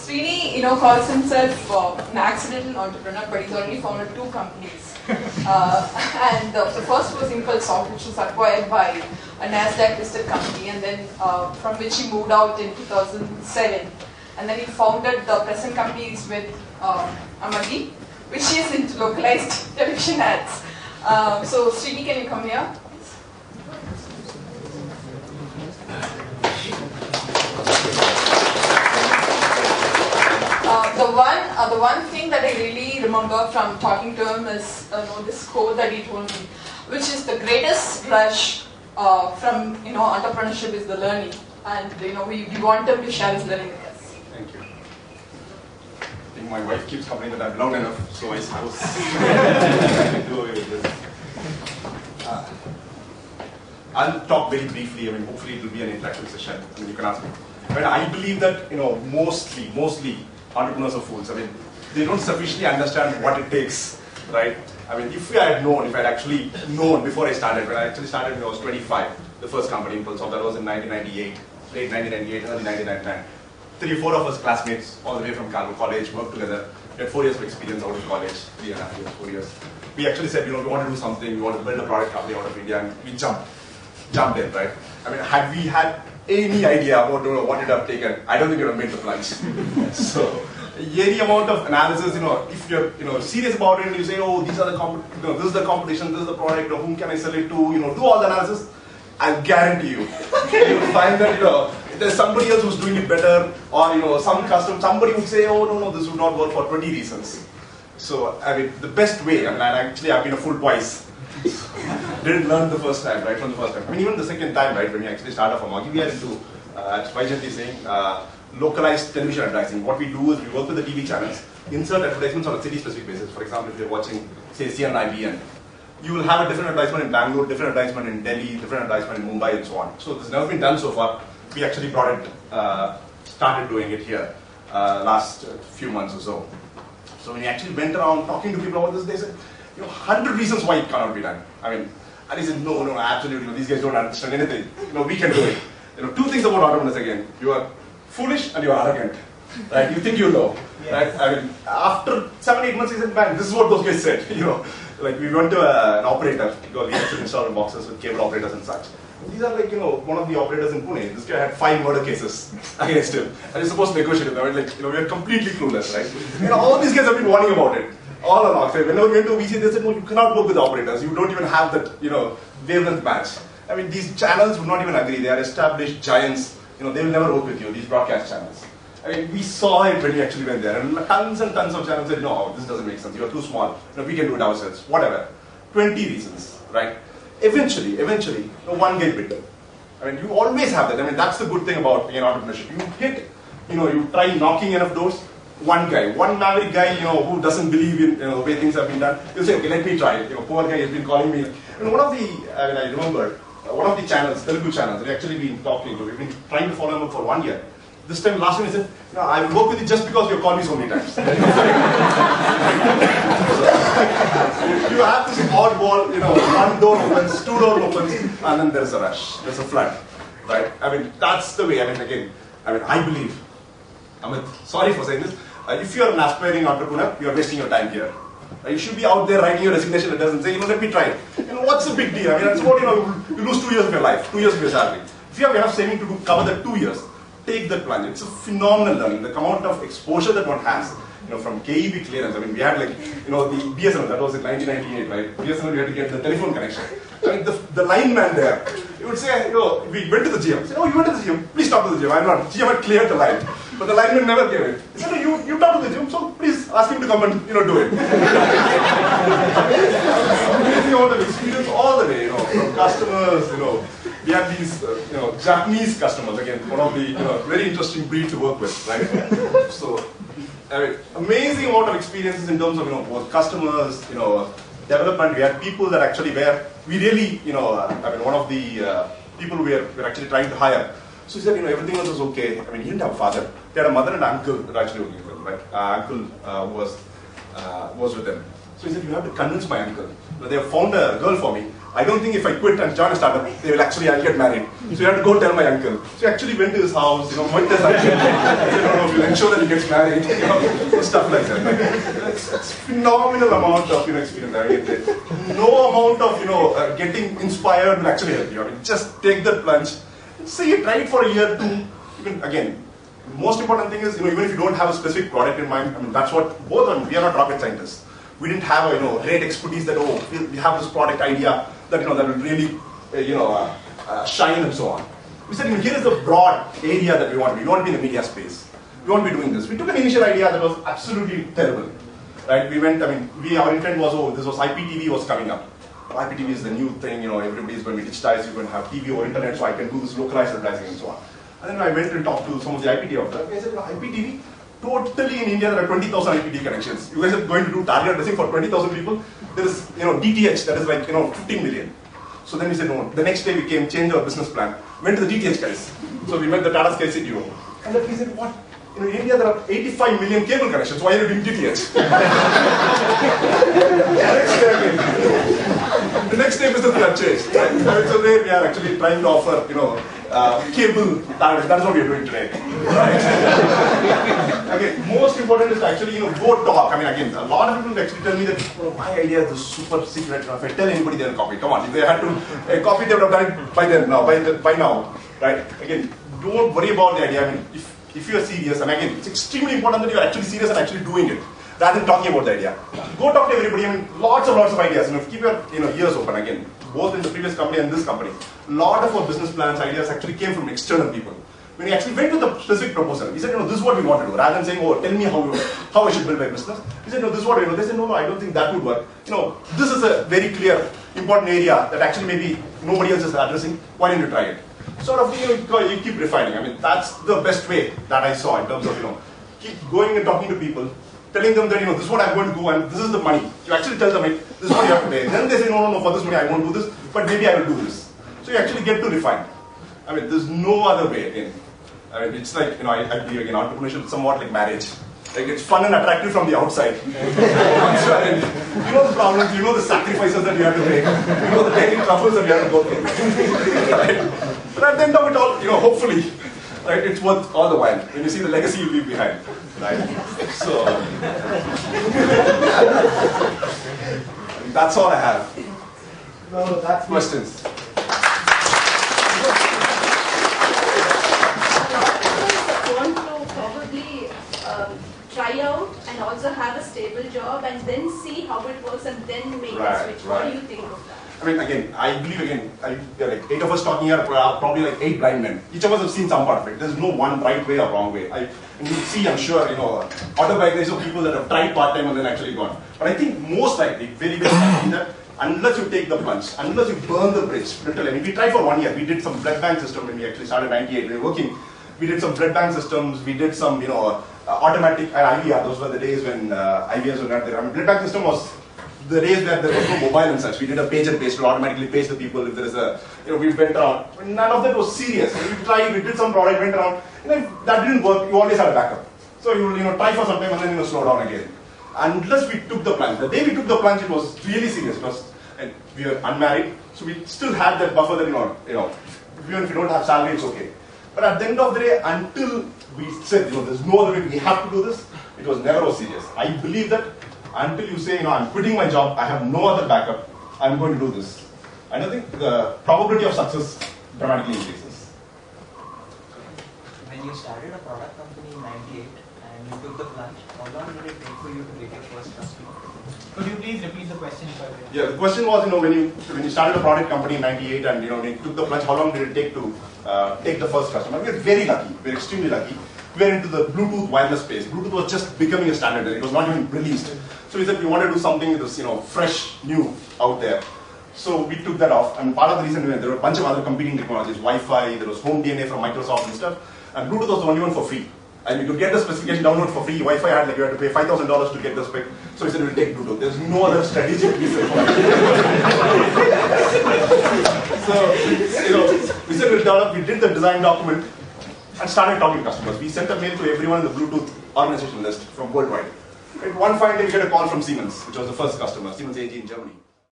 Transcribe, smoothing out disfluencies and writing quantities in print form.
Srini, calls himself an accidental entrepreneur, but he's already founded 2 companies. And the first was Impulsoft, which was acquired by a NASDAQ-listed company, and then from which he moved out in 2007. And then he founded the present companies with Amagi, which is into localized television ads. So Srini, can you come here? The one thing that I really remember from talking to him is this quote that he told me, which is the greatest rush from entrepreneurship is the learning, and we want him to share his learning with us. Thank you. I think my wife keeps complaining that I'm loud enough, so I suppose do away with this. I'll talk very briefly. Hopefully it will be an interactive session. You can ask me. But I believe that mostly entrepreneurs are fools. They don't sufficiently understand what it takes, right? If I had actually known before I started, when I actually started when I was 25, the first company, Impulsoft, that was in 1998, late 1998, early 1999. 3 or 4 of us classmates, all the way from college, worked together. We had 4 years of experience out of college, 3.5 years, 4 years. We actually said, we want to do something, we want to build a product company out of India, and we jumped in, right? Had we had any idea about what it would have taken, I don't think we would have made the plunge. So, any amount of analysis, if you're serious about it and you say, oh, these are the this is the competition, this is the product, or whom can I sell it to, do all the analysis, I'll guarantee you, you'll find that, there's somebody else who's doing it better, or, somebody would say, oh, no, this would not work for 20 reasons. So, the best way, I've been a fool twice. Didn't learn the first time, right, from the first time. Even the second time, right, when we actually started off Amagi, we are into, as Vijay is saying, localized television advertising. What we do is we work with the TV channels, insert advertisements on a city-specific basis. For example, if you're watching, say, CNIBN, you will have a different advertisement in Bangalore, different advertisement in Delhi, different advertisement in Mumbai, and so on. So this has never been done so far. We actually started doing it here last few months or so. So when we actually went around talking to people about this, they said, 100 reasons why it cannot be done. And he said, no, absolutely, these guys don't understand anything. We can do it. 2 things about entrepreneurs again. You are foolish and you are arrogant. Right? You think you know. Yes. Right? After 7-8 months, he said, man, this is what those guys said. We went to an operator, because we had to install boxes with cable operators and such. These are one of the operators in Pune. This guy had 5 murder cases against him. And he's supposed to negotiate with them. We are completely clueless, right? All these guys have been warning about it. All along. So whenever we went to VC, they said, no, you cannot work with operators. You don't even have that, wavelength match. These channels would not even agree. They are established giants. They will never work with you, these broadcast channels. We saw it when we actually went there. And tons and tons of channels said, no, this doesn't make sense. You are too small. We can do it ourselves. Whatever. 20 reasons, right? Eventually, one guy bit. You always have that. That's the good thing about entrepreneurship. You hit, you try knocking enough doors. One maverick guy, who doesn't believe in the way things have been done, he'll say, okay, let me try it. Poor guy has been calling me. One of the, I remember, one of the channels, Telugu channels, we've actually been talking to, we've been trying to follow him up for 1 year. This time, last time he said, I will work with you just because you've called me so many times. You have this oddball, 1 door opens, 2 doors opens, and then there's a rush, there's a flood, right? That's the way, again, I believe, sorry for saying this, if you're an aspiring entrepreneur, you're wasting your time here. You should be out there writing your resignation letters and saying, let me try it. What's the big deal? It's about, you lose 2 years of your life, 2 years of your salary. If you have enough saving to cover the 2 years, take that plunge. It's a phenomenal learning. The amount of exposure that one has, from KEB clearance. We had the BSNL, that was in 1998, right? BSNL, we had to get the telephone connection. The lineman there, he would say, we went to the GM. Say, oh, you went to the GM? Please talk to the GM. I'm not. GM had cleared the line. But the lineman never gave it. He said, no, you talk to the GM, so please ask him to come and, do it. Amazing amount of experience all the way, from customers, we have these, Japanese customers, again, one of the, very interesting breed to work with, right? So, amazing amount of experiences in terms of, both customers, development. We had people that actually we really, one of the people we were actually trying to hire. So he said, everything else was okay. He didn't have a father. They had a mother and uncle that were actually working with him, right? Uncle was with them. So he said, you have to convince my uncle. They have found a girl for me, I don't think if I quit and join a startup, they will actually, I'll get married. So you have to go tell my uncle. So I actually went to his house, met his uncle. I said, no, we'll ensure that he gets married, stuff like that. It's phenomenal amount of experience. I mean, no amount of getting inspired will actually help you. I mean, just take the plunge. Say you try it for a year, 2. Even again, most important thing is even if you don't have a specific product in mind. I mean, that's what both of them. We are not rocket scientists. We didn't have a great expertise that we have this product idea that that will really shine and so on. We said here is the broad area that we want to be. We want to be in the media space. We want to be doing this. We took an initial idea that was absolutely terrible. Right? We went. I mean, our intent was this was IPTV was coming up. IPTV is the new thing. Everybody is going to be digitized. You're going to have TV over internet, so I can do this localized advertising and so on. And then I went and talked to some of the IPTV of that. I said, IPTV. Totally in India, there are 20,000 IPTV connections. You guys are going to do target addressing for 20,000 people. There is, DTH, that is like, 15 million. So then we said, no. The next day we changed our business plan. Went to the DTH guys. So we met the Tata Sky CTO. And then we said, what? In India, there are 85 million cable connections. Why are you doing DTH? The next day business plan changed. Right? So there we are actually trying to offer, cable target. That's what we are doing today. Right? Again, most important is to actually go talk. I mean, again, a lot of people actually tell me that my idea is super secret. If I tell anybody, they'll copy. Come on, if they had to copy, they would have done it by then. By now, right? Again, don't worry about the idea. I mean, if you are serious, and again, it's extremely important that you are actually serious and actually doing it, rather than talking about the idea. Go talk to everybody. I mean, lots of ideas. Keep your ears open. Again, both in the previous company and this company, a lot of our business plans, ideas actually came from external people. When we actually went with a specific proposal, we said, this is what we want to do. Rather than saying, tell me how I should build my business. We said, no, this is what we do. They said, no, I don't think that would work. This is a very clear, important area that actually maybe nobody else is addressing. Why don't you try it? Sort of, you keep refining. I mean, that's the best way that I saw in terms of, keep going and talking to people, telling them that, this is what I'm going to do and this is the money. You actually tell them, this is what you have to pay. Then they say, no, for this money I won't do this, but maybe I will do this. So you actually get to refine. I mean, there's no other way again. I mean, it's like, I believe again, entrepreneurship is somewhat like marriage. Like, it's fun and attractive from the outside. Once you are in, the problems, the sacrifices that you have to make, the daily troubles that you have to go through. Right? But at the end of it all, hopefully, right, it's worth all the while. When you see the legacy you leave behind. Right? So, that's all I have. No, that's questions. Try out and also have a stable job and then see how it works and then make a switch. What do you think of that? I mean, again, I believe there are like 8 of us talking here, probably like 8 blind men. Each of us have seen some part of it. There's no one right way or wrong way. And you see, I'm sure, autobiographies of people that have tried part-time and then actually gone. But I think most likely, very, very likely that unless you take the plunge, unless you burn the bridge, literally, we tried for 1 year. We did some blood bank system when we actually started in 98. We were working. We did some blood bank systems. We did some, automatic IVR. Those were the days when IVRs were not there. I mean, blood bank system was the days where there was no mobile and such. We did a page and paste to automatically page the people if there is a, we went around. None of that was serious. We tried, we did some product, went around. If that didn't work, you always had a backup. So you will, try for some time and then slow down again. Unless we took the plunge. The day we took the plunge, it was really serious because we were unmarried. So we still had that buffer that, even if you don't have salary, it's okay. But at the end of the day, until we said, there's no other way, we have to do this, it was never so serious. I believe that until you say, I'm quitting my job, I have no other backup, I'm going to do this. I don't think the probability of success dramatically increases. When you started a product company in 98 and you took the plunge, how long did it take for you to get your first customer? Could you please repeat the question? Yeah, the question was, when you started a product company in 98 and when you took the plunge, how long did it take to take the first customer? We were very lucky. We were extremely lucky. We were into the Bluetooth wireless space. Bluetooth was just becoming a standard and it was not even released. So we said we want to do something that was fresh, new out there. So we took that off. And part of the reason there were a bunch of other competing technologies, Wi-Fi, there was Home DNA from Microsoft and stuff. And Bluetooth was the only one for free. And you could get the specification download for free. Wi-Fi had you had to pay $5,000 to get the spec. So we said we'll take Bluetooth. There's no other strategic reason for it. So we said we'll develop. We did the design document and started talking to customers. We sent a mail to everyone in the Bluetooth organization list from worldwide. And one fine day we get a call from Siemens, which was the first customer, Siemens AG in Germany.